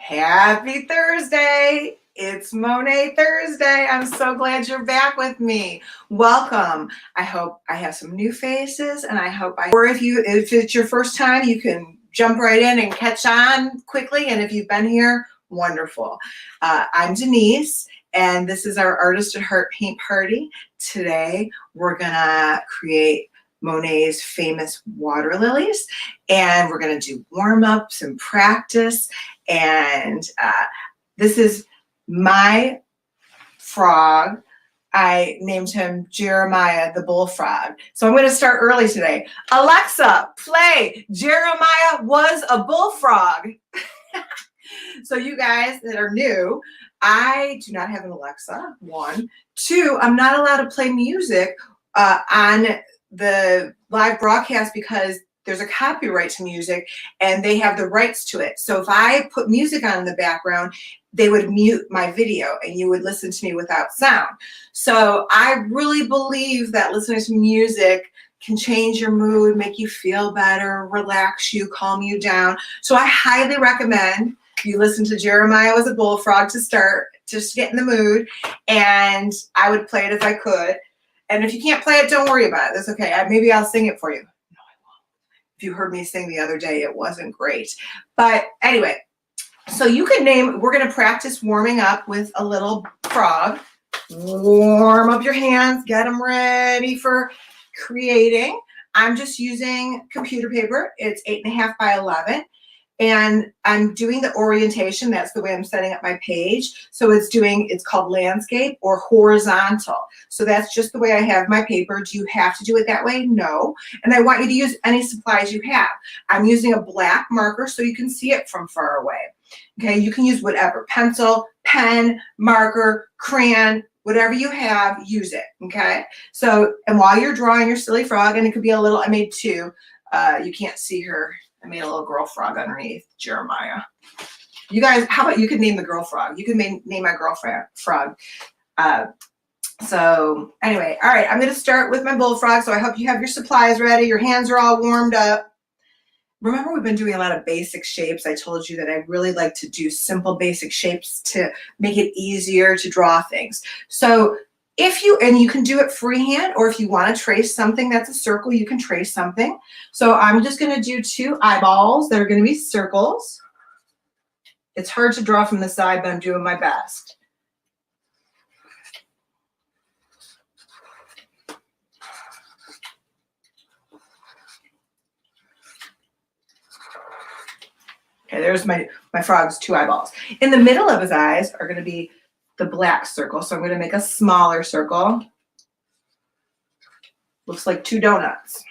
Happy Thursday. It's Monet Thursday. I'm so glad you're back with me. Welcome. I hope I have some new faces, and or if it's your first time, you can jump right in and catch on quickly. And if you've been here, wonderful. I'm Denyse, and this is our Artist at Heart paint party. Today, we're gonna create Monet's famous water lilies, and we're going to do warm-ups and practice. And this is my frog. I named him Jeremiah the Bullfrog. So I'm going to start early today. Alexa, play Jeremiah Was a Bullfrog. So you guys that are new, I do not have an Alexa, 1. 2, I'm not allowed to play music on the live broadcast because there's a copyright to music and they have the rights to it. So if I put music on in the background, they would mute my video and you would listen to me without sound. So I really believe that listening to music can change your mood, make you feel better, relax you, calm you down. So I highly recommend you listen to Jeremiah Was a Bullfrog to start, just to get in the mood. And I would play it if I could. And if you can't play it, don't worry about it. That's okay. Maybe I'll sing it for you. No, I won't. If you heard me sing the other day, it wasn't great. But anyway, so you can name, we're going to practice warming up with a little frog. Warm up your hands. Get them ready for creating. I'm just using computer paper. It's 8.5 by 11. And I'm doing the orientation. That's the way I'm setting up my page. So it's called landscape or horizontal. So that's just the way I have my paper. Do you have to do it that way? No. And I want you to use any supplies you have. I'm using a black marker so you can see it from far away. Okay, you can use whatever, pencil, pen, marker, crayon, whatever you have, use it, okay? So, and while you're drawing your silly frog, and it could be a little, I made 2, you can't see her. I made a little girl frog underneath Jeremiah. You guys, how about you could name the girl frog? You could name my girlfriend frog. So anyway, all right, I'm going to start with my bullfrog. So I hope you have your supplies ready. Your hands are all warmed up. Remember, we've been doing a lot of basic shapes. I told you that I really like to do simple basic shapes to make it easier to draw things. So you can do it freehand, or if you want to trace something that's a circle, you can trace something. So I'm just going to do 2 eyeballs that are going to be circles. It's hard to draw from the side, but I'm doing my best. Okay, there's my frog's 2 eyeballs. In the middle of his eyes are going to be the black circle. So I'm going to make a smaller circle. Looks like 2 donuts.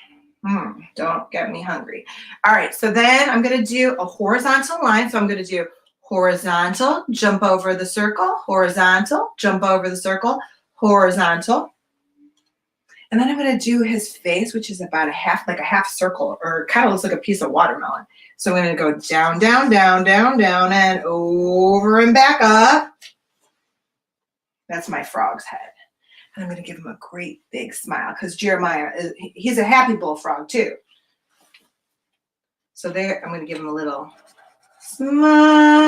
Don't get me hungry. All right, so then I'm going to do a horizontal line. So I'm going to do horizontal, jump over the circle, horizontal, jump over the circle, horizontal. And then I'm going to do his face, which is about like a half circle, or kind of looks like a piece of watermelon. So I'm going to go down, down, down, down, down, and over and back up. That's my frog's head. And I'm going to give him a great big smile because Jeremiah, he's a happy bullfrog too. So there, I'm going to give him a little smile.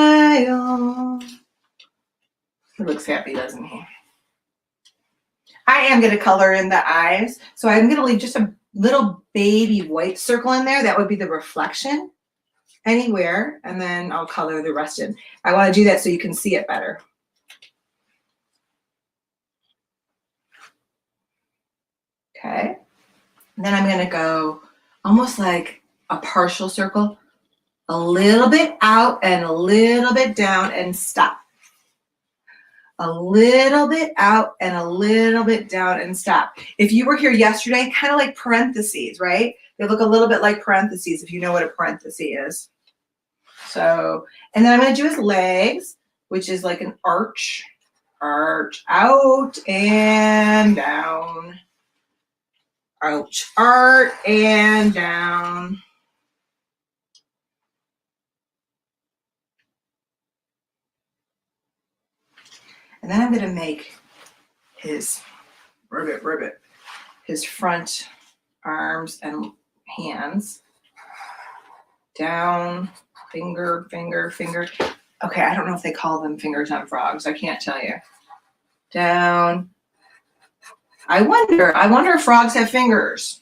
He looks happy, doesn't he? I am going to color in the eyes. So I'm going to leave just a little baby white circle in there. That would be the reflection anywhere. And then I'll color the rest in. I want to do that so you can see it better. Okay, and then I'm going to go almost like a partial circle, a little bit out and a little bit down and stop. A little bit out and a little bit down and stop. If you were here yesterday, kind of like parentheses, right? They look a little bit like parentheses if you know what a parenthesis is. So, and then I'm going to do his legs, which is like an arch, out and down. Ouch, arch and down. And then I'm going to make his ribbit, his front arms and hands down, finger, finger, finger. Okay, I don't know if they call them fingers on frogs. I can't tell you. Down. I wonder if frogs have fingers.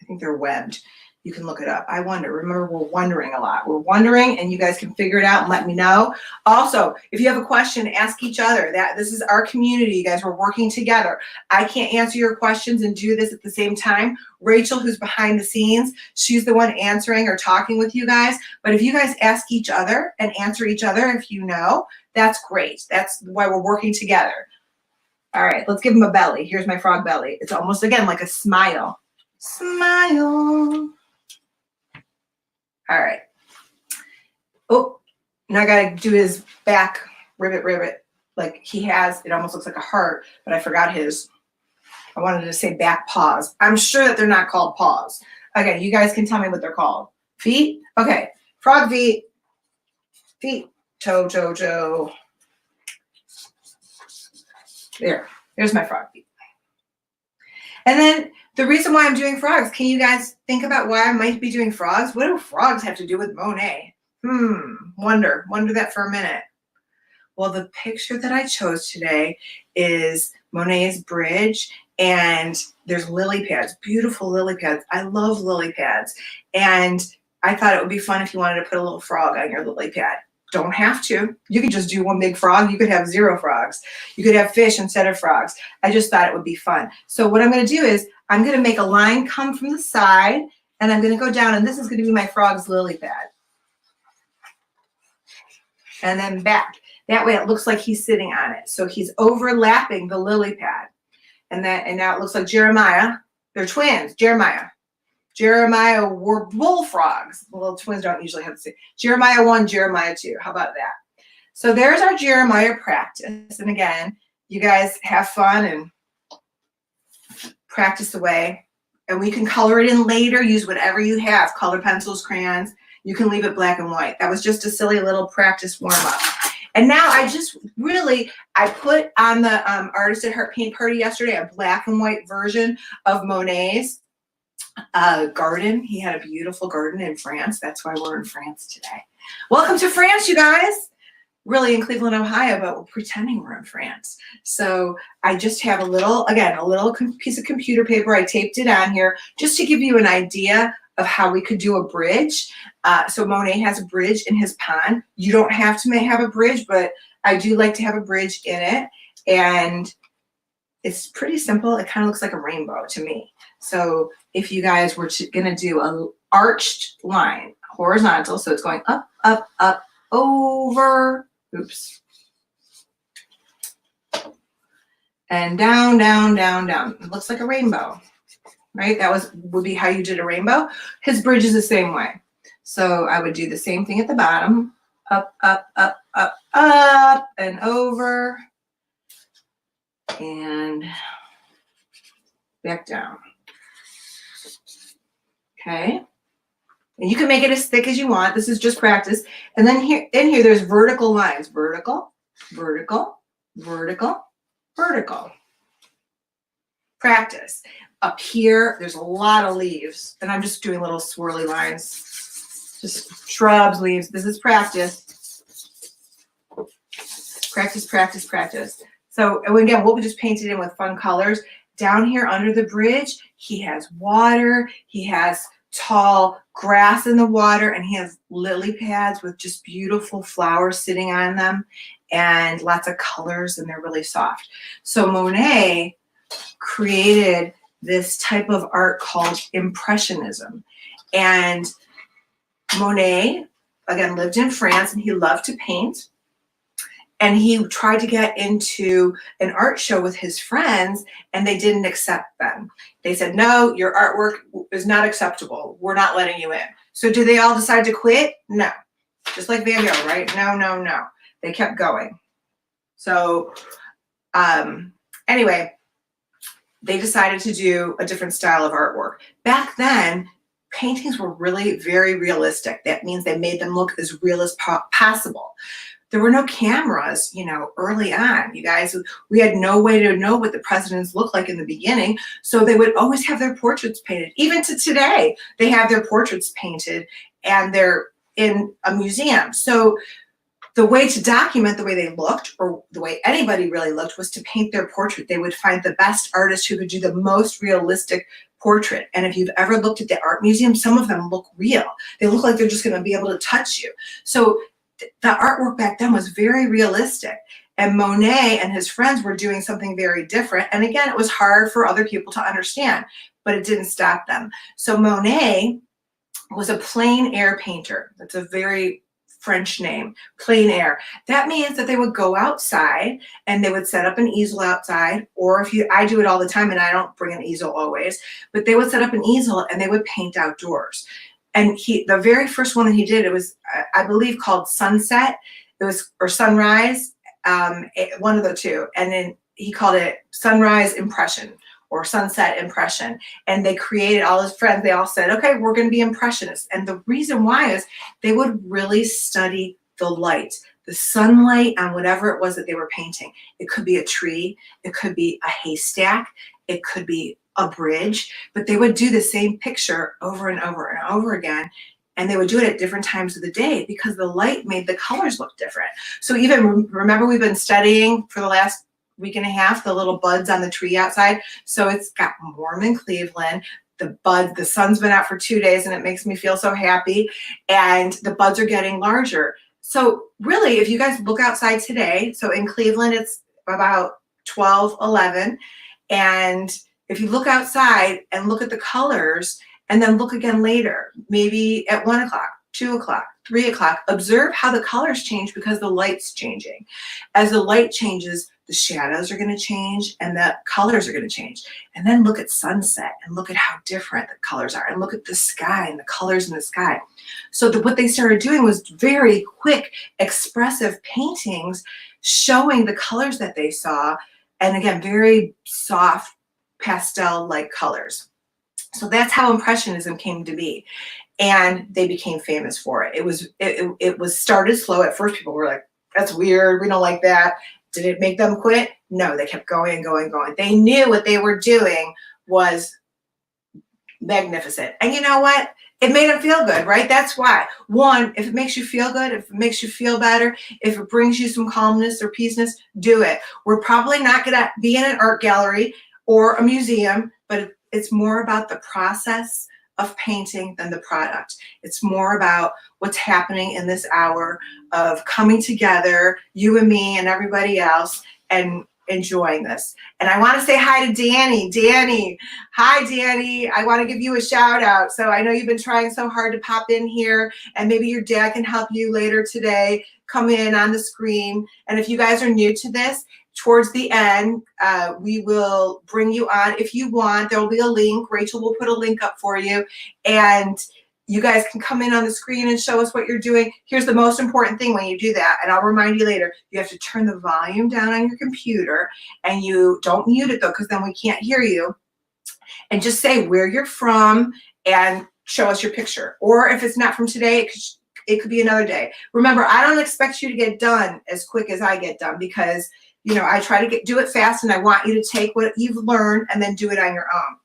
I think they're webbed. You can look it up. I wonder. Remember, we're wondering a lot. We're wondering, and you guys can figure it out and let me know. Also, if you have a question, ask each other. This is our community, you guys. We're working together. I can't answer your questions and do this at the same time. Rachel, who's behind the scenes, she's the one answering or talking with you guys. But if you guys ask each other and answer each other if you know, that's great. That's why we're working together. All right, let's give him a belly. Here's my frog belly. It's almost, again, like a smile. Smile. All right. Oh, now I got to do his back ribbit. Like he has, it almost looks like a heart, but I forgot his. I wanted to say back paws. I'm sure that they're not called paws. Okay, you guys can tell me what they're called. Feet? Okay, frog feet. Feet. Toe. There's my frog feet. And then the reason why I'm doing frogs, can you guys think about why I might be doing frogs? What do frogs have to do with Monet? Wonder that for a minute. Well, the picture that I chose today is Monet's bridge, and there's lily pads, beautiful lily pads. I love lily pads. And I thought it would be fun if you wanted to put a little frog on your lily pad. Don't have to. You could just do one big frog. You could have 0 frogs. You could have fish instead of frogs. I just thought it would be fun. So what I'm going to do is I'm going to make a line come from the side, and I'm going to go down, and this is going to be my frog's lily pad. And then back. That way it looks like he's sitting on it. So he's overlapping the lily pad. And now it looks like Jeremiah. They're twins. Jeremiah were bullfrogs. The little twins don't usually have the same. Jeremiah 1, Jeremiah 2. How about that? So there's our Jeremiah practice. And again, you guys have fun and practice away. And we can color it in later. Use whatever you have. Color pencils, crayons. You can leave it black and white. That was just a silly little practice warm-up. And now I put on the Artist at Heart paint party yesterday a black and white version of Monet's garden. He had a beautiful garden in France. That's why we're in France today. Welcome to France, you guys. Really in Cleveland, Ohio, but we're pretending we're in France. So I just have a little piece of computer paper. I taped it on here just to give you an idea of how we could do a bridge. So Monet has a bridge in his pond. You don't have to have a bridge, but I do like to have a bridge in it. And it's pretty simple. It kind of looks like a rainbow to me. So if you guys were going to do an arched line, horizontal, so it's going up, up, up, over, oops, and down, down, down, down. It looks like a rainbow, right? That would be how you did a rainbow. His bridge is the same way. So I would do the same thing at the bottom, up, up, up, up, up, and over, and back down. Okay, and you can make it as thick as you want. This is just practice. And then here, there's vertical lines. Vertical, vertical, vertical, vertical. Practice. Up here, there's a lot of leaves. And I'm just doing little swirly lines. Just shrubs, leaves. This is practice. Practice, practice, practice. So, and again, we'll just paint it in with fun colors. Down here under the bridge, he has water. He has tall grass in the water, and he has lily pads with just beautiful flowers sitting on them and lots of colors, and they're really soft. So Monet created this type of art called Impressionism. And Monet, again, lived in France, and he loved to paint. And he tried to get into an art show with his friends, and they didn't accept them. They said, no, your artwork is not acceptable. We're not letting you in. So did they all decide to quit? No. Just like Van Gogh, right? No, no, no. They kept going. So anyway, they decided to do a different style of artwork. Back then, paintings were really very realistic. That means they made them look as real as possible. There were no cameras, early on, you guys. We had no way to know what the presidents looked like in the beginning, so they would always have their portraits painted. Even to today, they have their portraits painted, and they're in a museum. So the way to document the way they looked, or the way anybody really looked, was to paint their portrait. They would find the best artist who could do the most realistic portrait. And if you've ever looked at the art museum, some of them look real. They look like they're just going to be able to touch you. So the artwork back then was very realistic. And Monet and his friends were doing something very different. And again, it was hard for other people to understand, but it didn't stop them. So Monet was a plein air painter. That's a very French name, plein air. That means that they would go outside and they would set up an easel outside, or I do it all the time and I don't bring an easel always, but they would set up an easel and they would paint outdoors. And the very first one that he did, it was, I believe, called Sunset. It was, or Sunrise, one of the two. And then he called it Sunrise Impression or Sunset Impression. And they created, all his friends, they all said, okay, we're going to be impressionists. And the reason why is they would really study the light, the sunlight on whatever it was that they were painting. It could be a tree, it could be a haystack, it could be a bridge, but they would do the same picture over and over and over again. And they would do it at different times of the day because the light made the colors look different. So even, remember, we've been studying for the last week and a half the little buds on the tree outside. So it's got warm in Cleveland. The sun's been out for 2 days and it makes me feel so happy. And the buds are getting larger. So really, if you guys look outside today, so in Cleveland, it's about 12, 11. And if you look outside and look at the colors and then look again later, maybe at 1 o'clock, 2 o'clock, 3 o'clock, observe how the colors change because the light's changing. As the light changes, the shadows are going to change and the colors are going to change. And then look at sunset and look at how different the colors are, and look at the sky and the colors in the sky. So what they started doing was very quick, expressive paintings showing the colors that they saw. And again, very soft pastel-like colors. So that's how Impressionism came to be. And they became famous for it. It was started slow. At first, people were like, that's weird, we don't like that. Did it make them quit? No, they kept going and going and going. They knew what they were doing was magnificent. And you know what? It made them feel good, right? That's why. One, if it makes you feel good, if it makes you feel better, if it brings you some calmness or peaceness, do it. We're probably not going to be in an art gallery or a museum, but it's more about the process of painting than the product. It's more about what's happening in this hour of coming together, you and me and everybody else, and enjoying this. And I want to say hi to Danny. Danny, hi Danny. I want to give you a shout out. So I know you've been trying so hard to pop in here, and maybe your dad can help you later today. Come in on the screen. And if you guys are new to this, towards the end, we will bring you on. If you want, there will be a link. Rachel will put a link up for you, and you guys can come in on the screen and show us what you're doing. Here's the most important thing when you do that, and I'll remind you later. You have to turn the volume down on your computer, and you don't mute it though, because then we can't hear you. And just say where you're from and show us your picture. Or if it's not from today, it could be another day. Remember, I don't expect you to get done as quick as I get done, because you know, I try to do it fast, and I want you to take what you've learned and then do it on your own.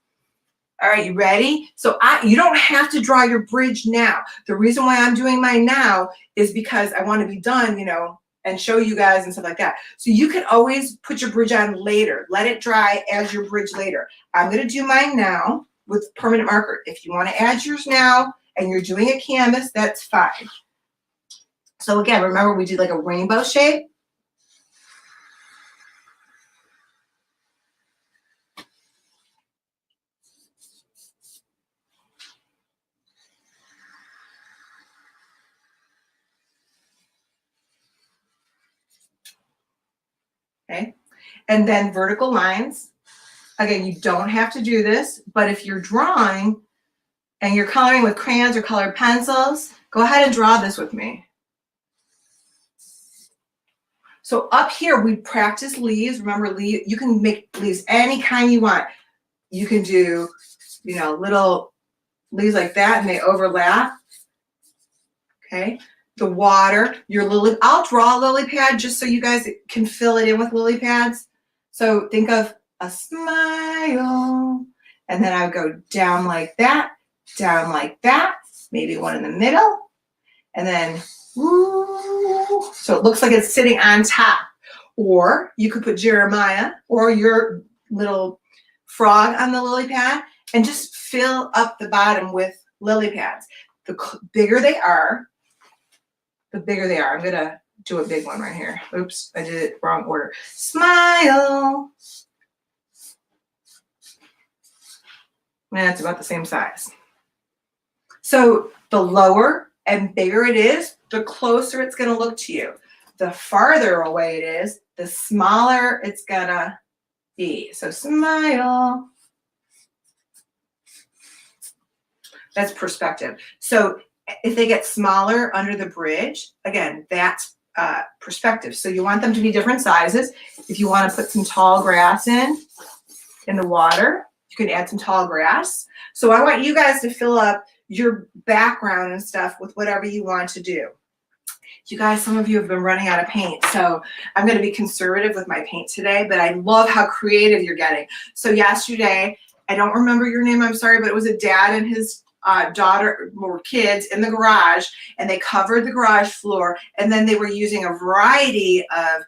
All right, you ready? So you don't have to draw your bridge now. The reason why I'm doing mine now is because I want to be done, you know, and show you guys and stuff like that. So you can always put your bridge on later. Let it dry as your bridge later. I'm going to do mine now with permanent marker. If you want to add yours now and you're doing a canvas, that's fine. So again, remember we did like a rainbow shape. Okay, and then vertical lines. Again, you don't have to do this, but if you're drawing and you're coloring with crayons or colored pencils, go ahead and draw this with me. So up here, we practice leaves. Remember, you can make leaves any kind you want. You can do, you know, little leaves like that, and they overlap. Okay. The water, your lily. I'll draw a lily pad just so you guys can fill it in with lily pads. So think of a smile, and then I would go down like that, maybe one in the middle, and then woo. So So it looks like it's sitting on top. Or you could put Jeremiah or your little frog on the lily pad and just fill up the bottom with lily pads. The bigger they are, the bigger they are. I'm going to do a big one right here. Oops, I did it wrong order. Smile. That's about the same size. So the lower and bigger it is, the closer it's going to look to you. The farther away it is, the smaller it's going to be. So smile. That's perspective. So if they get smaller under the bridge, again, that's perspective. So you want them to be different sizes. If you want to put some tall grass in the water, you can add some tall grass. So I want you guys to fill up your background and stuff with whatever you want to do. You guys, some of you have been running out of paint, so I'm going to be conservative with my paint today, but I love how creative you're getting. So yesterday, I don't remember your name, I'm sorry, but it was a dad and his daughter or kids in the garage, and they covered the garage floor, and then they were using a variety of,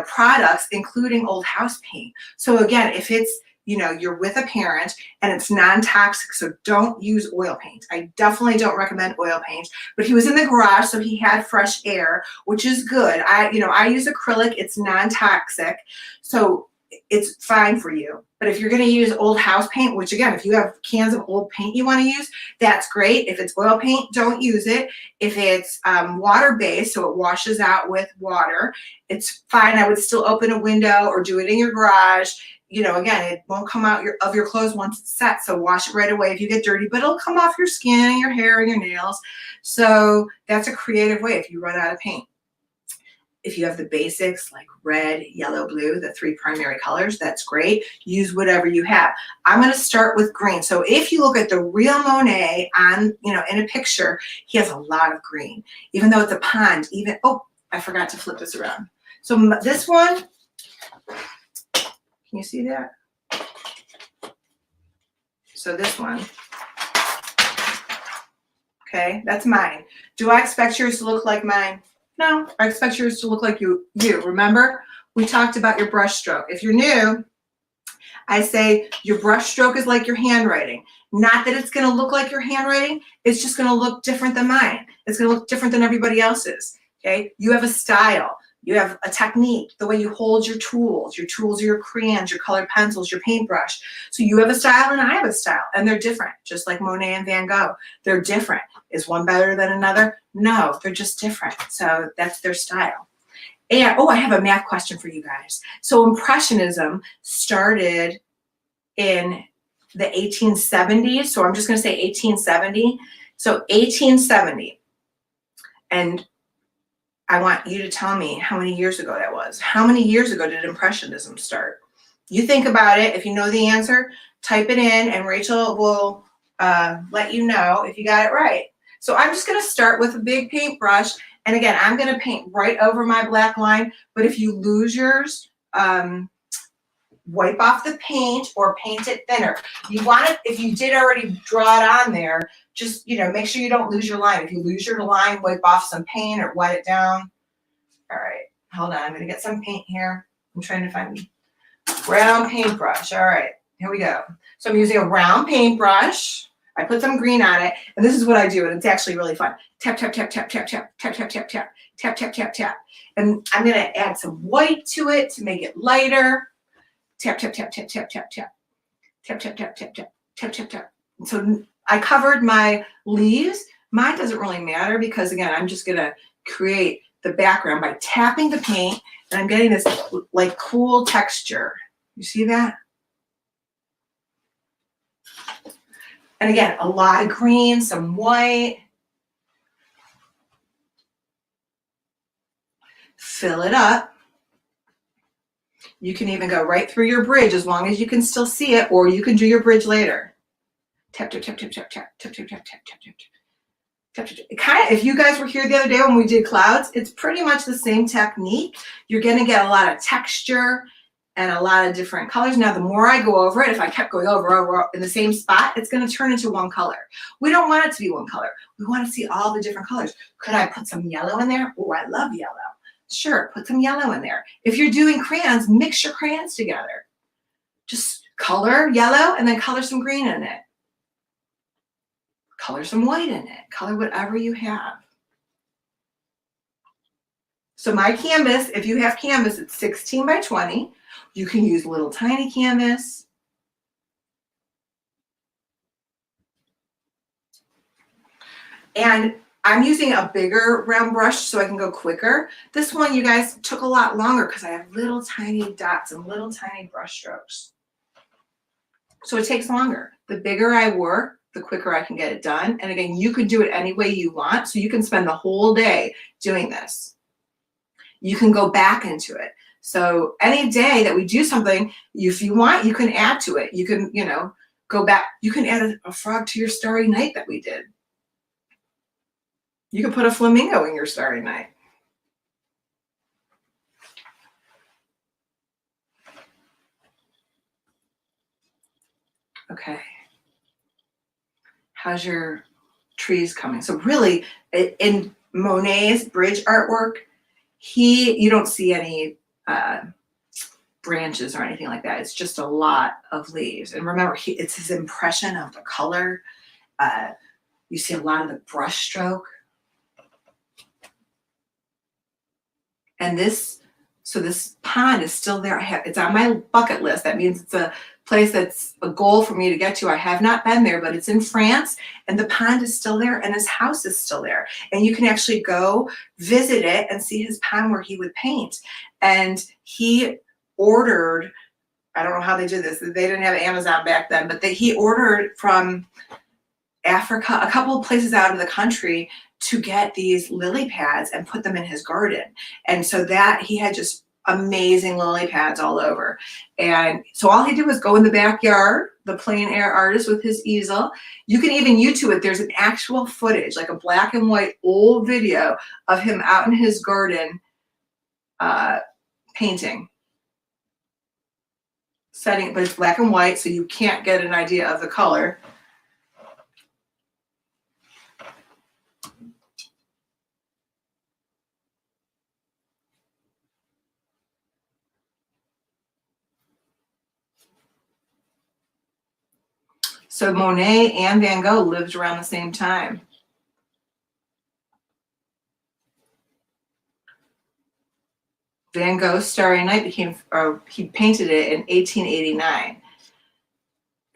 products, including old house paint. So again, if it's, you're with a parent and it's non-toxic, so don't use oil paint. I definitely don't recommend oil paint, but he was in the garage, so he had fresh air, which is good. I use acrylic, it's non-toxic, so it's fine for you. But if you're going to use old house paint, which again, if you have cans of old paint you want to use, that's great. If it's oil paint, don't use it. If it's water-based, so it washes out with water, it's fine. I would still open a window or do it in your garage. Again, it won't come out of your clothes once it's set, so wash it right away if you get dirty, but it'll come off your skin and your hair and your nails. So that's a creative way if you run out of paint. If you have the basics like red, yellow, blue, the 3 primary colors, that's great. Use whatever you have. I'm going to start with green. So if you look at the real Monet on, in a picture, he has a lot of green, even though it's a pond. Oh, I forgot to flip this around. So this one, can you see that? So this one, okay, that's mine. Do I expect yours to look like mine? No, I expect yours to look like you. Remember, we talked about your brush stroke. If you're new, I say your brush stroke is like your handwriting. Not that it's going to look like your handwriting. It's just going to look different than mine. It's going to look different than everybody else's. Okay, you have a style. You have a technique, the way you hold your tools. Your tools are your crayons, your colored pencils, your paintbrush. So you have a style and I have a style, and they're different, just like Monet and Van Gogh. They're different. Is one better than another? No, they're just different. So that's their style. And, I have a math question for you guys. So Impressionism started in the 1870s. So I'm just going to say 1870. So 1870. And I want you to tell me how many years ago that was. How many years ago did Impressionism start? You think about it. If you know the answer, type it in, and Rachel will let you know if you got it right. So I'm just going to start with a big paintbrush. And again, I'm going to paint right over my black line. But if you lose yours, wipe off the paint or paint it thinner. You want it, if you did already draw it on there, just, make sure you don't lose your line. If you lose your line, wipe off some paint or wet it down. All right, hold on. I'm going to get some paint here. I'm trying to find round paintbrush. All right, here we go. So I'm using a round paintbrush. I put some green on it, and this is what I do, and it's actually really fun. Tap, tap, tap, tap, tap, tap, tap, tap, tap, tap, tap, tap, tap, tap. And I'm going to add some white to it to make it lighter. Tap, tap, tap, tap, tap, tap, tap. Tap, tap, tap, tap, tap, tap, tap, tap. So I covered my leaves. Mine doesn't really matter because, again, I'm just going to create the background by tapping the paint, and I'm getting this, like, cool texture. You see that? And again, a lot of green, some white. Fill it up. You can even go right through your bridge as long as you can still see it, or you can do your bridge later. Tap, tap, tap, tap, tap, tap, tap, tap, tap, tap, tap, tap. Kind of, if you guys were here the other day when we did clouds, it's pretty much the same technique. You're going to get a lot of texture and a lot of different colors. Now, the more I go over it, if I kept going over in the same spot, it's going to turn into one color. We don't want it to be one color. We want to see all the different colors. Could I put some yellow in there? Oh, I love yellow. Sure, put some yellow in there. If you're doing crayons, mix your crayons together. Just color yellow and then color some green in it. Color some white in it. Color whatever you have. So my canvas, if you have canvas, it's 16 by 20. You can use little tiny canvas. And I'm using a bigger round brush so I can go quicker. This one, you guys, took a lot longer because I have little tiny dots and little tiny brush strokes. So it takes longer. The bigger I work, the quicker I can get it done. And again, you can do it any way you want. So you can spend the whole day doing this. You can go back into it. So any day that we do something, if you want, you can add to it. You can, go back. You can add a frog to your Starry Night that we did. You could put a flamingo in your Starry Night. Okay. How's your trees coming? So really, in Monet's bridge artwork, you don't see any branches or anything like that. It's just a lot of leaves. And remember, it's his impression of the color. You see a lot of the brush stroke. And this pond is still there. It's on my bucket list. That means it's a place that's a goal for me to get to. I have not been there, but it's in France, and the pond is still there, and his house is still there. And you can actually go visit it and see his pond where he would paint. And he ordered, I don't know how they did this. They didn't have Amazon back then, but he ordered from Africa, a couple of places out of the country, to get these lily pads and put them in his garden. And so that he had just amazing lily pads all over. And so all he did was go in the backyard, the plein air artist with his easel. You can even YouTube it. There's an actual footage, like a black and white old video of him out in his garden painting. But it's black and white, so you can't get an idea of the color. So Monet and Van Gogh lived around the same time. Van Gogh's Starry Night he painted it in 1889.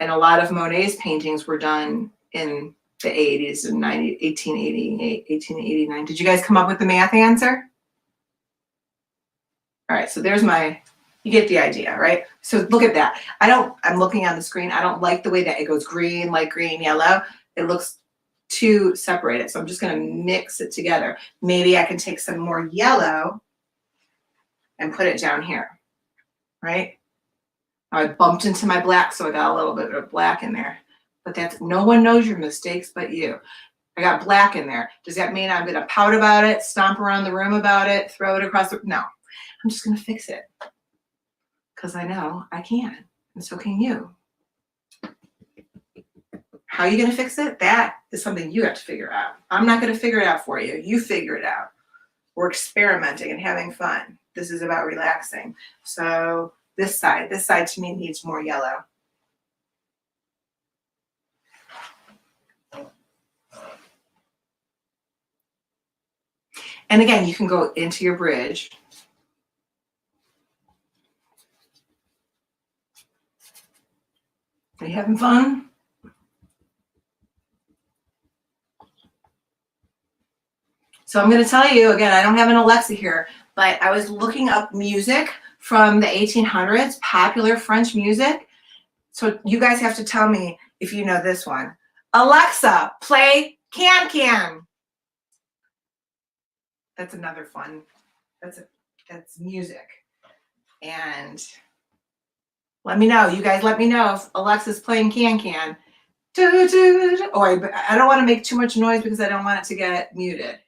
And a lot of Monet's paintings were done in the 80s and 1888, 1889. Did you guys come up with the math answer? All right, so there's you get the idea, right? So look at that. I'm looking on the screen. I don't like the way that it goes green, light green, yellow. It looks too separated. So I'm just going to mix it together. Maybe I can take some more yellow and put it down here, right? Now I bumped into my black, so I got a little bit of black in there. But no one knows your mistakes but you. I got black in there. Does that mean I'm going to pout about it, stomp around the room about it, throw it across the... No, I'm just going to fix it. Because I know I can, and so can you. How are you going to fix it? That is something you have to figure out. I'm not going to figure it out for you. You figure it out. We're experimenting and having fun. This is about relaxing. So this side to me needs more yellow. And again, you can go into your bridge. Are you having fun? So I'm going to tell you, again, I don't have an Alexa here, but I was looking up music from the 1800s, popular French music. So you guys have to tell me if you know this one. Alexa, play Can Can. That's another fun, that's music. And let me know, you guys let me know if Alexa's playing Can Can. Oh, I don't want to make too much noise because I don't want it to get muted.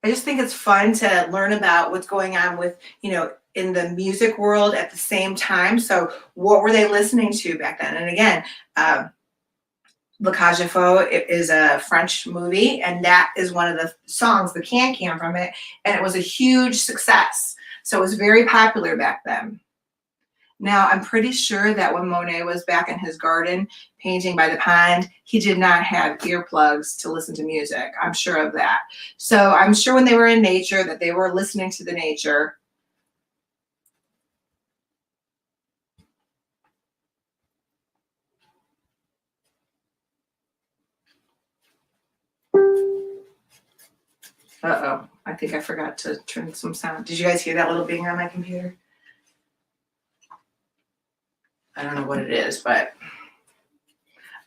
I just think it's fun to learn about what's going on with, in the music world at the same time. So what were they listening to back then? And again, Le Cage aux Folles, it is a French movie, and that is one of the songs, the can from it, and it was a huge success. So it was very popular back then. Now, I'm pretty sure that when Monet was back in his garden painting by the pond, he did not have earplugs to listen to music. I'm sure of that. So I'm sure when they were in nature that they were listening to the nature. Uh-oh, I think I forgot to turn some sound. Did you guys hear that little bing on my computer? I don't know what it is, but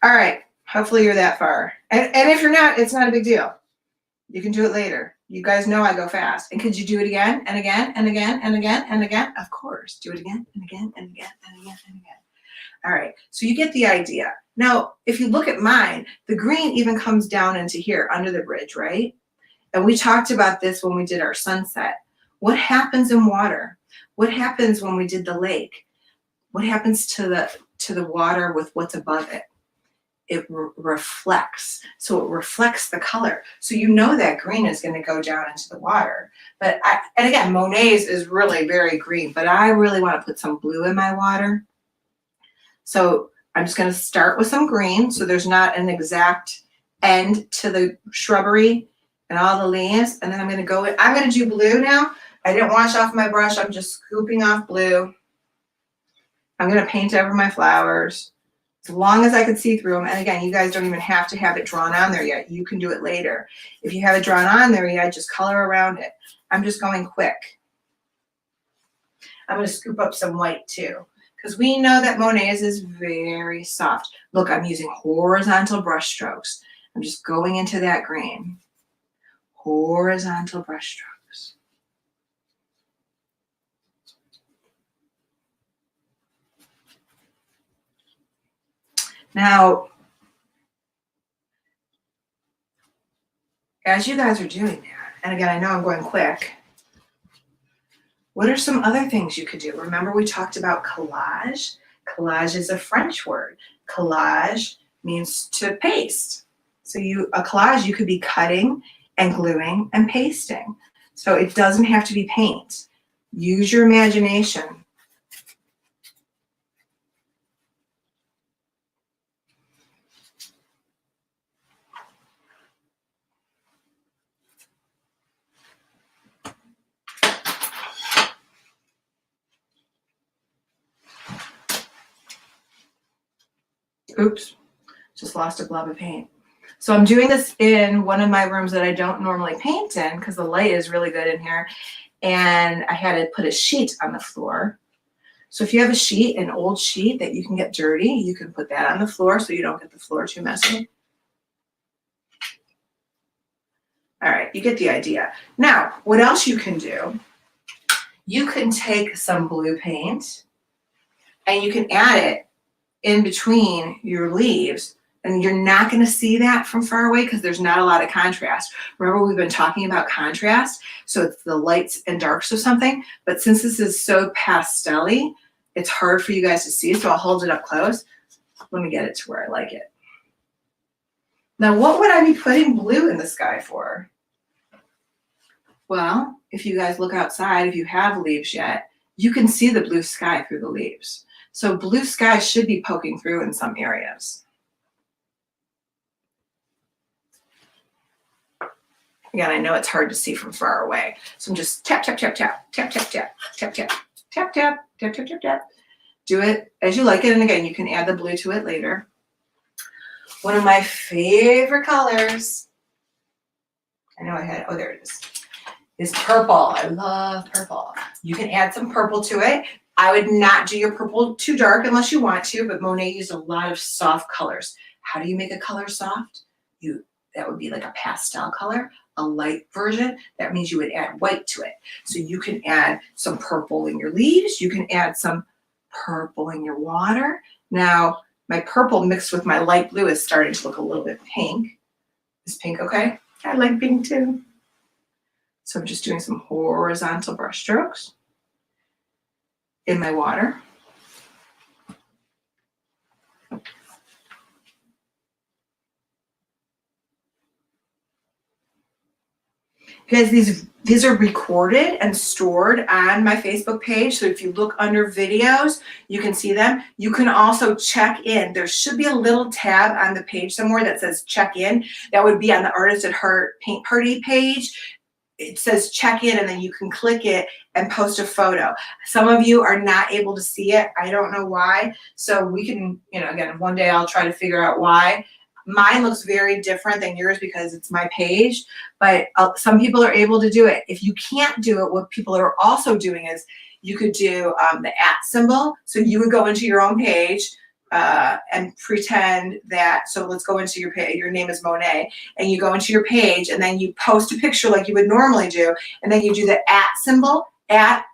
all right. Hopefully you're that far. And if you're not, it's not a big deal. You can do it later. You guys know I go fast. And could you do it again and again and again and again and again? Of course. Do it again and again and again and again and again. All right. So you get the idea. Now, if you look at mine, the green even comes down into here under the bridge, right? And we talked about this when we did our sunset. What happens in water? What happens when we did the lake? What happens to the water with what's above it? It reflects. So it reflects the color. So you know that green is going to go down into the water. But and again, Monet's is really very green, but I really want to put some blue in my water. So I'm just going to start with some green, so there's not an exact end to the shrubbery and all the leaves. And then I'm going to do blue now. I didn't wash off my brush. I'm just scooping off blue. I'm going to paint over my flowers as long as I can see through them. And again, you guys don't even have to have it drawn on there yet. You can do it later. If you have it drawn on there yet, just color around it. I'm just going quick. I'm going to scoop up some white too, because we know that Monet's is very soft. Look, I'm using horizontal brush strokes. I'm just going into that green. Horizontal brush strokes. Now, as you guys are doing that, and again, I know I'm going quick, what are some other things you could do? Remember we talked about collage? Collage is a French word. Collage means to paste. So a collage, you could be cutting and gluing and pasting. So it doesn't have to be paint. Use your imagination. Oops, just lost a blob of paint. So I'm doing this in one of my rooms that I don't normally paint in because the light is really good in here. And I had to put a sheet on the floor. So if you have a sheet, an old sheet that you can get dirty, you can put that on the floor so you don't get the floor too messy. All right, you get the idea. Now, what else you can do? You can take some blue paint and you can add it in between your leaves. And you're not going to see that from far away because there's not a lot of contrast. Remember, we've been talking about contrast. So it's the lights and darks of something. But since this is so pastel-y, it's hard for you guys to see. So I'll hold it up close. Let me get it to where I like it. Now, what would I be putting blue in the sky for? Well, if you guys look outside, if you have leaves yet, you can see the blue sky through the leaves. So blue sky should be poking through in some areas. Again, I know it's hard to see from far away. So I'm just tap, tap, tap, tap, tap, tap, tap, tap, tap, tap, tap, tap, tap, tap, tap. Do it as you like it. And again, you can add the blue to it later. One of my favorite colors, I know I had, oh, there it is purple. I love purple. You can add some purple to it. I would not do your purple too dark unless you want to, but Monet used a lot of soft colors. How do you make a color soft? That would be like a pastel color. A light version, that means you would add white to it. So you can add some purple in your leaves. You can add some purple in your water. Now, my purple mixed with my light blue is starting to look a little bit pink. Is pink okay? I like pink too. So I'm just doing some horizontal brush strokes in my water. because these are recorded and stored on my Facebook page. So if you look under videos, you can see them. You can also check in. There should be a little tab on the page somewhere that says check in. That would be on the Artist at Heart Paint Party page. It says check in, and then you can click it and post a photo. Some of you are not able to see it. I don't know why. So we can, again, one day I'll try to figure out why. Mine looks very different than yours because it's my page, but some people are able to do it. If you can't do it, what people are also doing is you could do the @ symbol. So you would go into your own page and pretend that, so let's go into your page, your name is Monet, and you go into your page and then you post a picture like you would normally do, and then you do the @ symbol,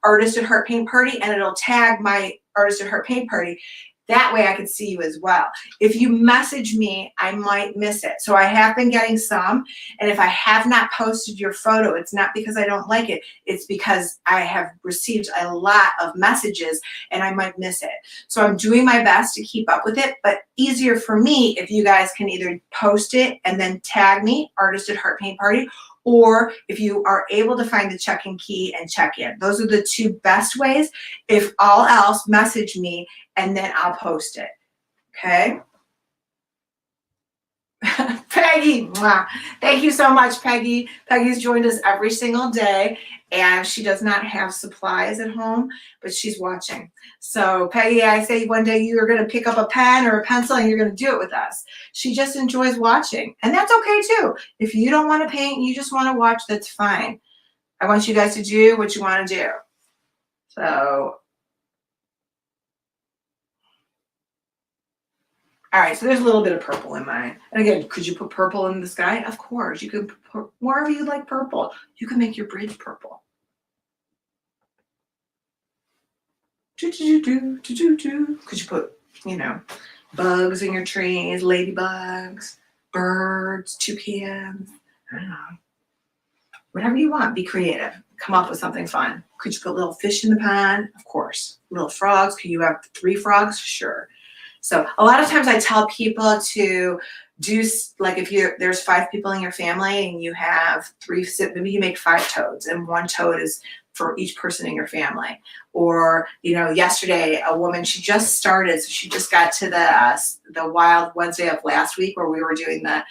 @Artist at Heart Paint Party, and it'll tag my Artist at Heart Paint Party. That way I could see you as well. If you message me, I might miss it. So I have been getting some, and if I have not posted your photo, it's not because I don't like it. It's because I have received a lot of messages and I might miss it. So I'm doing my best to keep up with it, but easier for me if you guys can either post it and then tag me, Artist at Heart Paint Party, or if you are able to find the check-in key and check in. Those are the two best ways. If all else, message me and then I'll post it, okay? Peggy, mwah. Thank you so much, Peggy. Peggy's joined us every single day, and she does not have supplies at home, but she's watching. So Peggy, I say one day you're gonna pick up a pen or a pencil and you're gonna do it with us. She just enjoys watching, and that's okay too. If you don't wanna paint, you just wanna watch, that's fine. I want you guys to do what you wanna do. So, all right, so there's a little bit of purple in mine. And again, could you put purple in the sky? Of course, you could put wherever you like purple. You can make your bridge purple. Could you put, bugs in your trees, ladybugs, birds, toucans, I don't know. Whatever you want, be creative. Come up with something fun. Could you put little fish in the pond? Of course. Little frogs. Could you have 3 frogs? Sure. So a lot of times I tell people to do, like if there's 5 people in your family and you have 3, maybe you make 5 toads, and 1 toad is for each person in your family. Or, yesterday a woman, she just started, so she just got to the Wild Wednesday of last week where we were doing the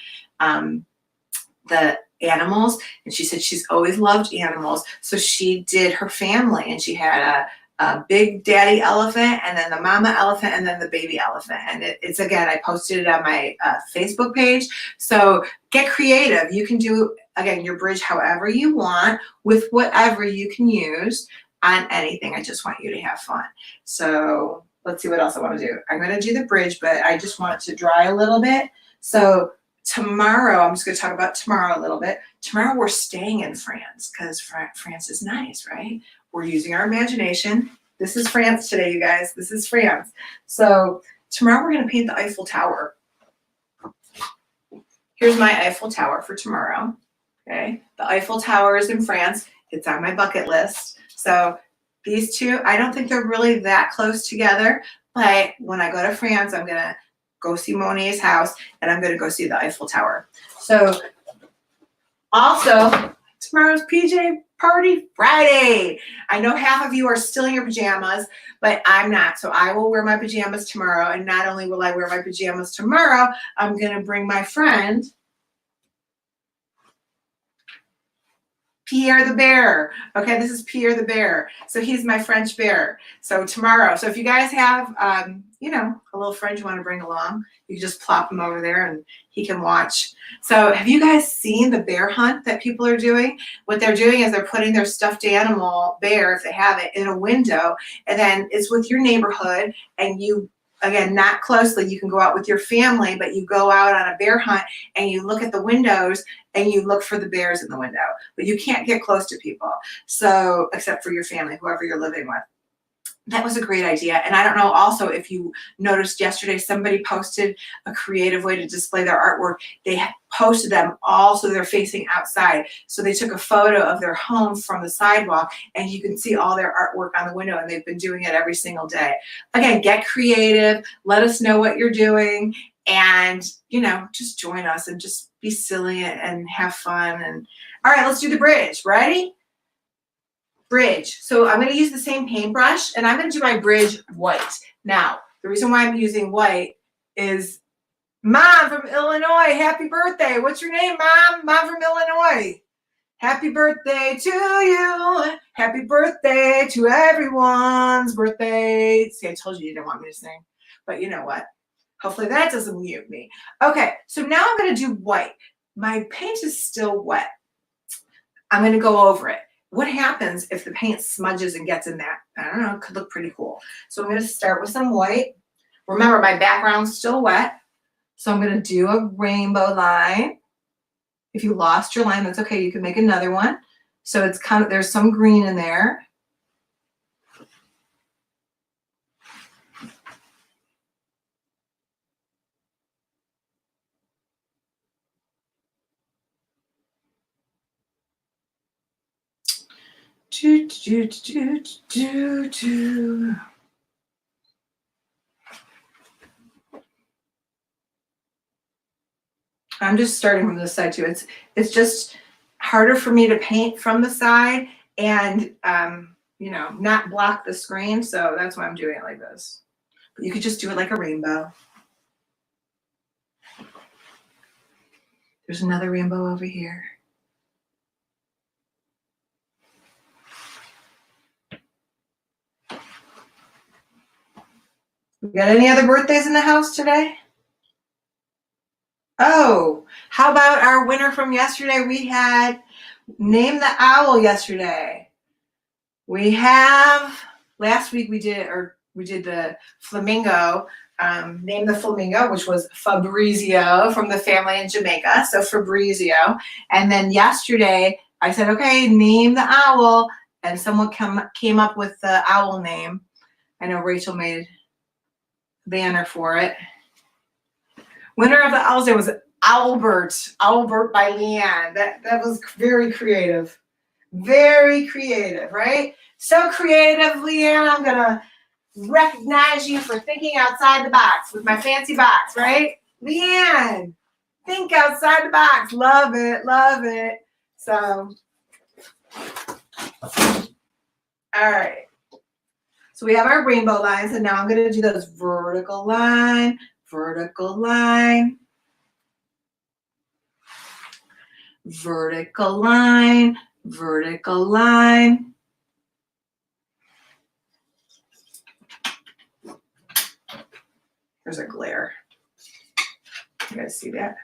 animals, and she said she's always loved animals. So she did her family, and she had a big daddy elephant, and then the mama elephant, and then the baby elephant. And it's again, I posted it on my Facebook page. So get creative. You can do, again, your bridge however you want with whatever you can use on anything. I just want you to have fun. So let's see what else I want to do. I'm going to do the bridge, but I just want it to dry a little bit. So tomorrow, I'm just going to talk about tomorrow a little bit. Tomorrow we're staying in France because France is nice, right? We're using our imagination. This is France today, you guys. This is France. So tomorrow we're going to paint the Eiffel Tower. Here's my Eiffel Tower for tomorrow. Okay, the Eiffel Tower is in France. It's on my bucket list. So these two, I don't think they're really that close together, but when I go to France, I'm going to go see Monet's house, and I'm going to go see the Eiffel Tower. So also, tomorrow's PJ Party Friday. I know half of you are still in your pajamas, but I'm not. So I will wear my pajamas tomorrow. And not only will I wear my pajamas tomorrow, I'm going to bring my friend, Pierre the bear. Okay, this is Pierre the bear. So he's my French bear. So tomorrow, so if you guys have, a little friend you want to bring along, you can just plop him over there and he can watch. So have you guys seen the bear hunt that people are doing? What they're doing is they're putting their stuffed animal bear, if they have it, in a window, and then it's with your neighborhood, and you, again, not closely, you can go out with your family, but you go out on a bear hunt and you look at the windows and you look for the bears in the window, but you can't get close to people. So, except for your family, whoever you're living with. That was a great idea. And I don't know also if you noticed yesterday, somebody posted a creative way to display their artwork. They posted them all so they're facing outside. So they took a photo of their home from the sidewalk, and you can see all their artwork on the window, and they've been doing it every single day. Again, get creative. Let us know what you're doing, and, just join us and just be silly and have fun. And all right, let's do the bridge. Ready? Bridge. So I'm going to use the same paintbrush, and I'm going to do my bridge white. Now, the reason why I'm using white is Mom from Illinois. Happy birthday. What's your name, Mom? Mom from Illinois. Happy birthday to you. Happy birthday to everyone's birthday. See, I told you didn't want me to sing, but you know what? Hopefully that doesn't mute me. Okay, so now I'm going to do white. My paint is still wet. I'm going to go over it. What happens if the paint smudges and gets in that? I don't know, it could look pretty cool. So I'm going to start with some white. Remember, my background's still wet. So I'm going to do a rainbow line. If you lost your line, that's okay. You can make another one. So it's kind of, there's some green in there. I'm just starting from this side too. It's just harder for me to paint from the side and you know, not block the screen. So that's why I'm doing it like this. But you could just do it like a rainbow. There's another rainbow over here. We got any other birthdays in the house today? Oh, how about our winner from yesterday? We had Name the Owl yesterday. We have, last week we did the flamingo, Name the Flamingo, which was Fabrizio from the family in Jamaica. So Fabrizio. And then yesterday I said, okay, name the owl. And someone came up with the owl name. I know Rachel made a banner for it. Winner of the Owls Day was Owlbert by Leanne. That was very creative. Very creative, right? So creative, Leanne. I'm going to recognize you for thinking outside the box with my fancy box, right? Leanne, think outside the box. Love it, love it. So, all right. So we have our rainbow lines, and now I'm going to do those vertical line, vertical line, vertical line, vertical line. There's a glare. You guys see that?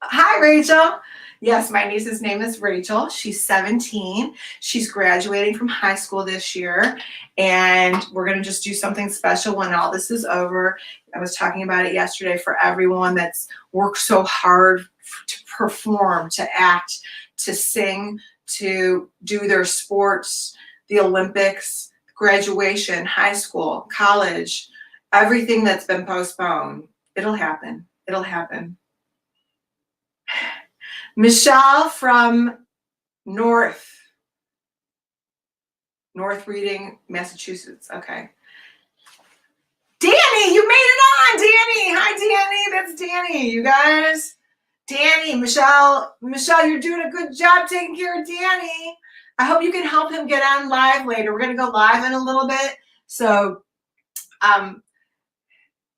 Hi, Rachel. Yes, my niece's name is Rachel. She's 17. She's graduating from high school this year, and we're going to just do something special when all this is over. I was talking about it yesterday for everyone that's worked so hard to perform, to act, to sing, to do their sports, the Olympics, graduation, high school, college, everything that's been postponed. It'll happen. It'll happen. Michelle from North Reading, Massachusetts. Okay. Danny, you made it on, Danny. Hi, Danny. That's Danny, you guys. Danny, Michelle, you're doing a good job taking care of Danny. I hope you can help him get on live later. We're going to go live in a little bit. So,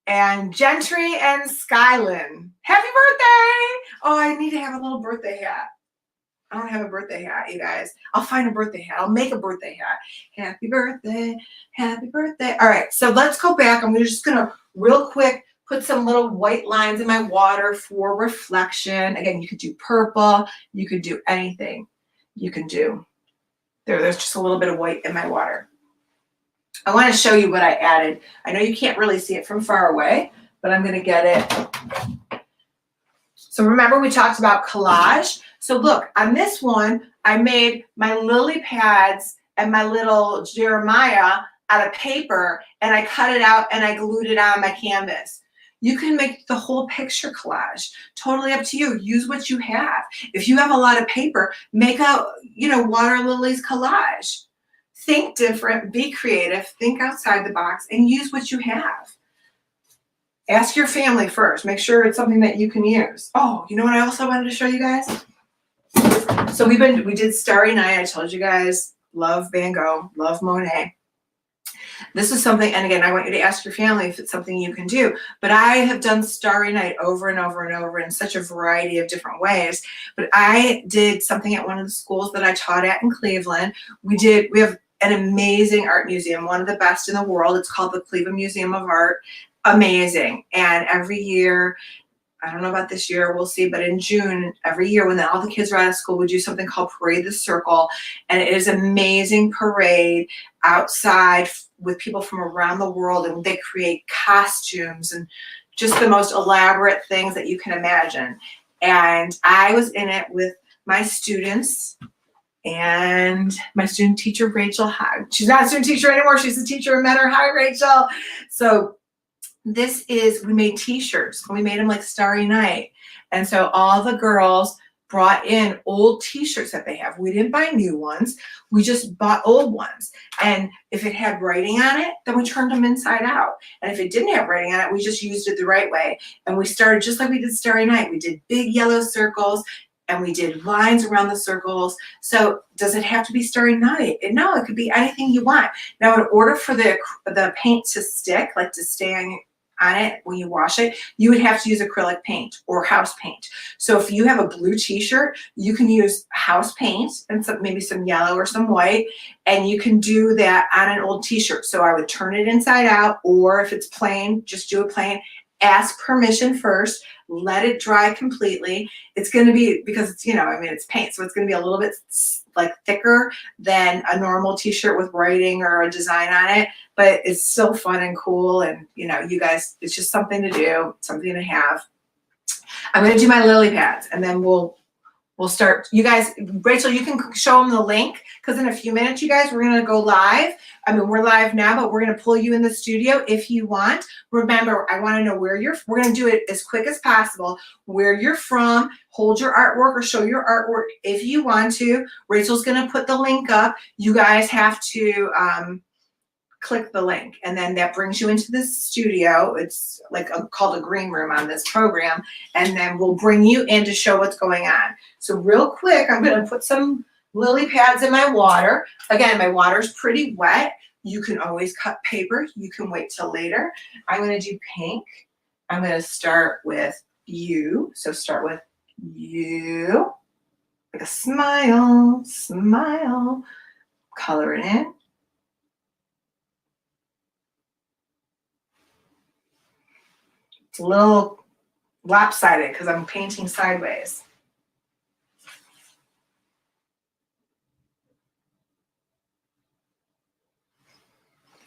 and Gentry and Skylin. Happy birthday! Oh, I need to have a little birthday hat. I don't have a birthday hat, you guys. I'll find a birthday hat. I'll make a birthday hat. Happy birthday, happy birthday. All right, so let's go back. I'm just going to real quick put some little white lines in my water for reflection. Again, you could do purple. You could do anything. You can do. There's just a little bit of white in my water. I want to show you what I added. I know you can't really see it from far away, but I'm going to get it. So remember we talked about collage. So look, on this one, I made my lily pads and my little Jeremiah out of paper, and I cut it out and I glued it on my canvas. You can make the whole picture collage. Totally up to you. Use what you have. If you have a lot of paper, make a, water lilies collage. Think different, be creative, think outside the box, and use what you have. Ask your family first. Make sure it's something that you can use. Oh, you know what I also wanted to show you guys? So we did Starry Night. I told you guys, love Van Gogh, love Monet. This is something, and again, I want you to ask your family if it's something you can do. But I have done Starry Night over and over and over in such a variety of different ways. But I did something at one of the schools that I taught at in Cleveland. We have an amazing art museum, one of the best in the world. It's called the Cleveland Museum of Art. Amazing. And every year, I don't know about this year, we'll see, but in June, every year when all the kids are out of school, we do something called Parade the Circle. And it is an amazing parade outside with people from around the world, and they create costumes and just the most elaborate things that you can imagine. And I was in it with my students and my student teacher, Rachel. Hi. She's not a student teacher anymore. She's a teacher in Mentor. Hi, Rachel. So we made t-shirts, and we made them like Starry Night. And so all the girls brought in old t-shirts that they have. We didn't buy new ones. We just bought old ones. And if it had writing on it, then we turned them inside out. And if it didn't have writing on it, we just used it the right way. And we started just like we did Starry Night. We did big yellow circles, and we did lines around the circles. So does it have to be Starry Night? No, it could be anything you want. Now, in order for the paint to stick, like to stay on it when you wash it, you would have to use acrylic paint or house paint. So if you have a blue t-shirt, you can use house paint and maybe some yellow or some white, and you can do that on an old t-shirt. So I would turn it inside out, or if it's plain, just do it plain. Ask permission first, let it dry completely. It's going to be, because it's, it's paint, so it's going to be a little bit like thicker than a normal t-shirt with writing or a design on it, but it's still fun and cool. And you guys, it's just something to do, something to have. I'm going to do my lily pads, and then we'll start. You guys, Rachel, you can show them the link, because in a few minutes, you guys, we're going to go live. I mean, we're live now, but we're going to pull you in the studio if you want. Remember, I want to know we're going to do it as quick as possible, where you're from, hold your artwork or show your artwork if you want to. Rachel's going to put the link up. You guys have to click the link, and then that brings you into the studio. It's like called a green room on this program, and then we'll bring you in to show what's going on. So real quick, I'm going to put some lily pads in my water. Again, my water's pretty wet. You can always cut paper. You can wait till later. I'm going to do pink. I'm going to start with you. So start with you. Like a smile, smile. Color it in. It's a little lopsided because I'm painting sideways.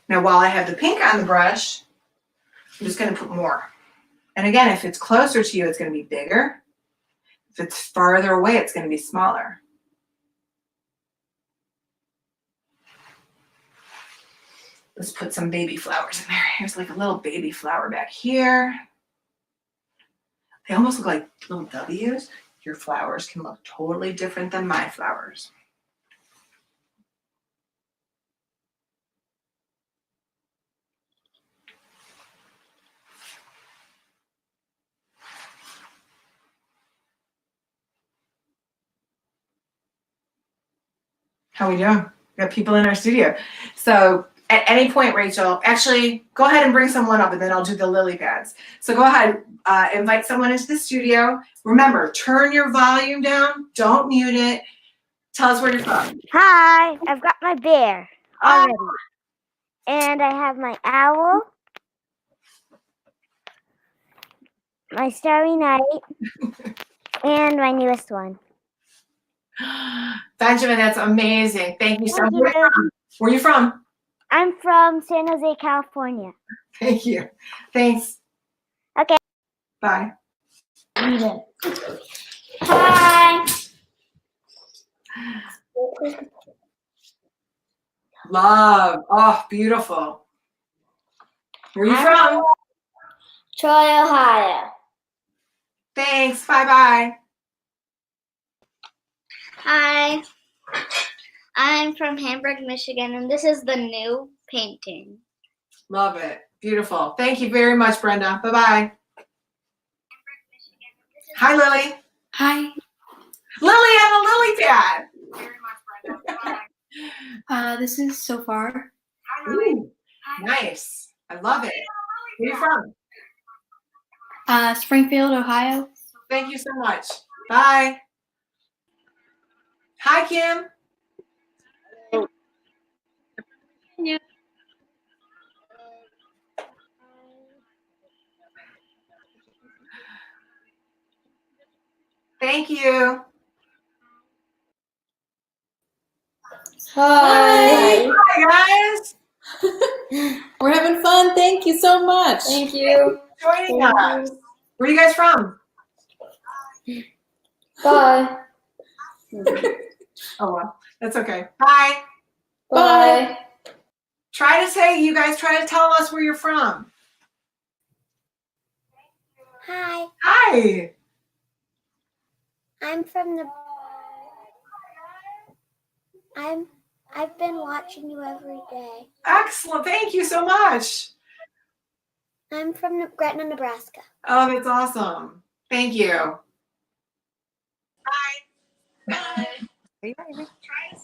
Now, while I have the pink on the brush, I'm just going to put more. And again, if it's closer to you, it's going to be bigger. If it's farther away, it's going to be smaller. Let's put some baby flowers in there. Here's like a little baby flower back here. They almost look like little W's. Your flowers can look totally different than my flowers. How we doing? We got people in our studio. So at any point, Rachel, actually, go ahead and bring someone up, and then I'll do the lily pads. So go ahead, invite someone into the studio. Remember, turn your volume down. Don't mute it. Tell us where you're from. Hi, I've got my bear already. And I have my owl, my Starry Night, and my newest one. Benjamin, that's amazing. Thank you so much. Where are you from? I'm from San Jose, California. Thank you. Thanks. Okay. Bye. Hi. Love. Oh, beautiful. Where are you from? Troy, Ohio. Thanks. Bye-bye. Hi. I'm from Hamburg, Michigan, and this is the new painting. Love it. Beautiful. Thank you very much, Brenda. Bye-bye. Hi, Lily. Hi. Lily and a lily pad. Very much, Brenda. Bye. This is So Far. Hi, Lily. Ooh, nice. I love it. Where are you from? Springfield, Ohio. Thank you so much. Bye. Hi, Kim. Yeah. Thank you. Hi. Hi, guys. We're having fun. Thank you so much. Thank you. Joining us. Where are you guys from? Bye. Oh, well, that's okay. Bye. Bye. You guys try to tell us where you're from. Hi, Hi. I'm from the. I've been watching you every day. Excellent. Thank you so much. I'm from Gretna, Nebraska. Oh, that's awesome. Thank you. Bye. Are you ready? You guys try to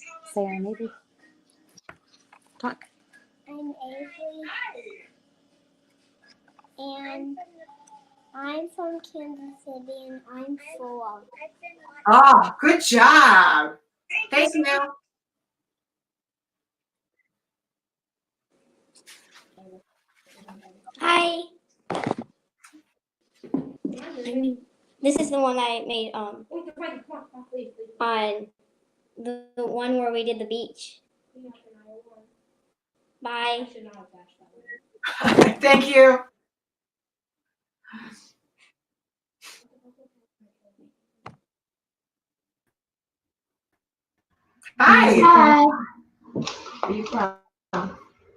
tell us. Say our maybe. Talk. I'm Avery, Hi. and I'm from Kansas City, and I'm 4. Oh, good job. Thank you. Hi. This is the one I made on the one where we did the beach. Bye. Thank you. Hi. Hi, Where are you from?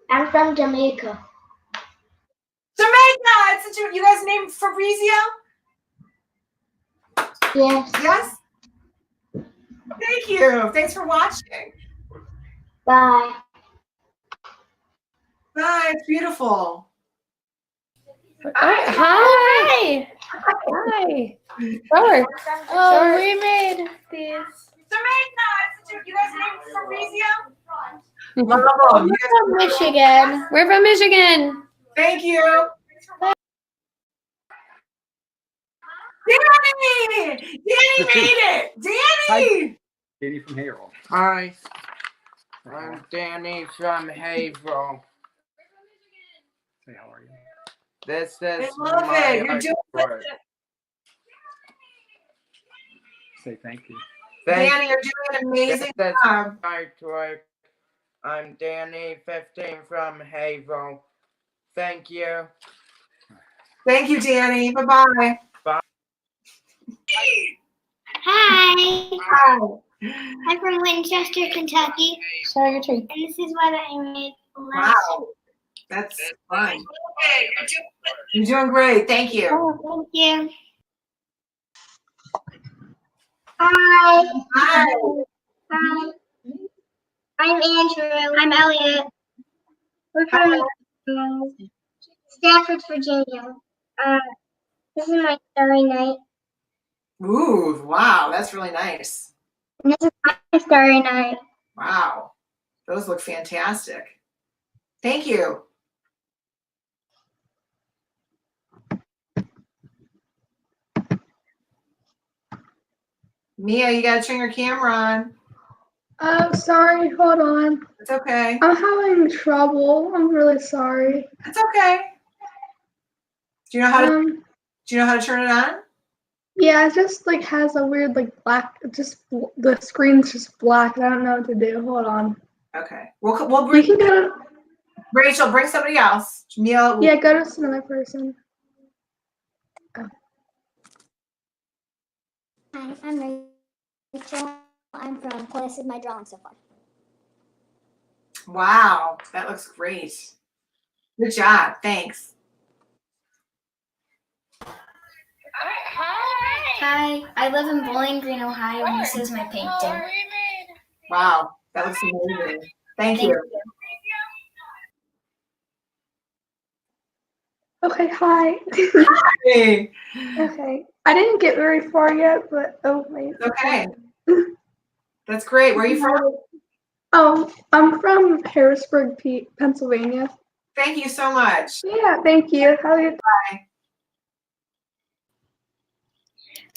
I'm from Jamaica. Jamaica. You guys named Fabrizio? Yes. Yes. Thank you. Thanks for watching. Bye. Bye. It's beautiful. Hi. Hi. Sure. Oh, we made these. Jamaica. You guys named Fabrizio? We're Love them. from Michigan. We're from Michigan. Thank you. Danny! Danny made it! Danny! Danny from Haverhill. Hi, I'm Danny from Haverhill. Say how are you? This I is love my it. You're doing artwork. Say thank you. Danny, you're doing an amazing This is job. my artwork. I'm Danny, 15 from Haverhill. Thank you. Thank you, Danny. Bye-bye. Bye. Hi, Hi. I'm from Winchester, Kentucky, Show your tree. and this is what I made last. Wow. That's fun. You're doing great. Thank you. Oh, thank you. Hi. Hi. Hi. I'm Andrew. I'm Elliot. We're from Stafford, Virginia. This is my Starry Night. Ooh, wow. That's really nice. And this is my Starry Night. Wow. Those look fantastic. Thank you. Mia, you got to turn your camera on. I'm sorry, hold on. It's okay. I'm having trouble. I'm really sorry. It's okay. Do you know how to turn it on? Yeah, it just like has a weird like black, the screen's just black. I don't know what to do. Hold on. Okay. We'll You bring can go to, Rachel, bring somebody else. Mia. yeah, go to another person. Hi, I'm Rachel. I'm from. Well, this is my drawing so far. Wow, that looks great. Good job. Thanks. Hi, I live in Bowling Green, Ohio, and this is my painting. Wow, that looks amazing. Thank you. Okay, hi. Hey. Okay. I didn't get very far yet, but oh wait. Okay. That's great. Where are you from? I'm from Harrisburg, Pennsylvania. Thank you so much. Yeah, thank you. How are you?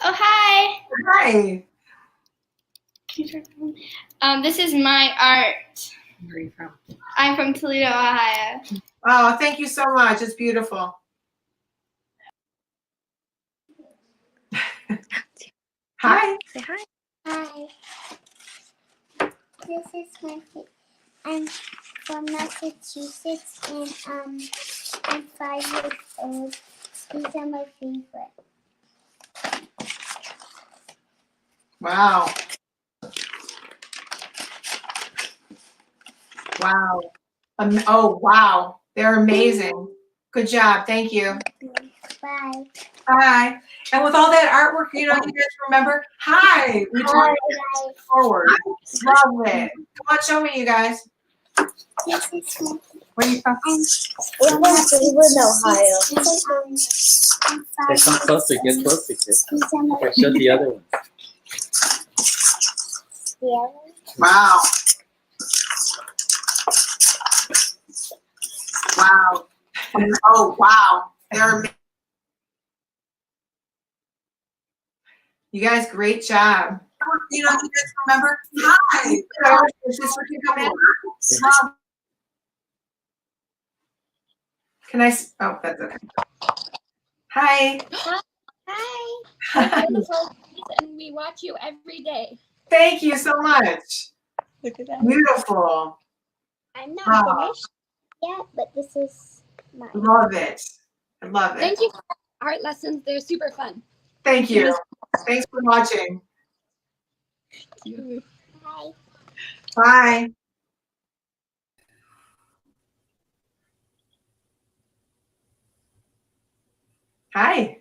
Oh, hi. Hi. This is my art. Where are you from? I'm from Toledo, Ohio. Oh, thank you so much. It's beautiful. Hi. Say hi. Hi. This is my I'm from Massachusetts and I'm 5 years old. These are my favorite. Wow. Wow. Oh, wow. They're amazing. Good job. Thank you. Bye. Hi. And with all that artwork, you guys remember? Hi. We talked forward. Love it. Come on, show me, you guys. This is my Where are you from? In Ohio. I'm Come 5 closer, years get old. closer, kid. These are my Okay, show the other one. favorite. Wow. Wow. Oh, wow. They're amazing. You guys, great job. You guys remember? Hi. Is this where you come in? Mom. Can I? Oh, that's okay. Hi. Hi. Hi. And we watch you every day. Thank you so much. Look at that. Beautiful. I'm not Wow. finished yet, but this is mine. Love it. I love it. Thank you for art lessons. They're super fun. Thank you. Thanks for watching. Hi. Bye. Hi.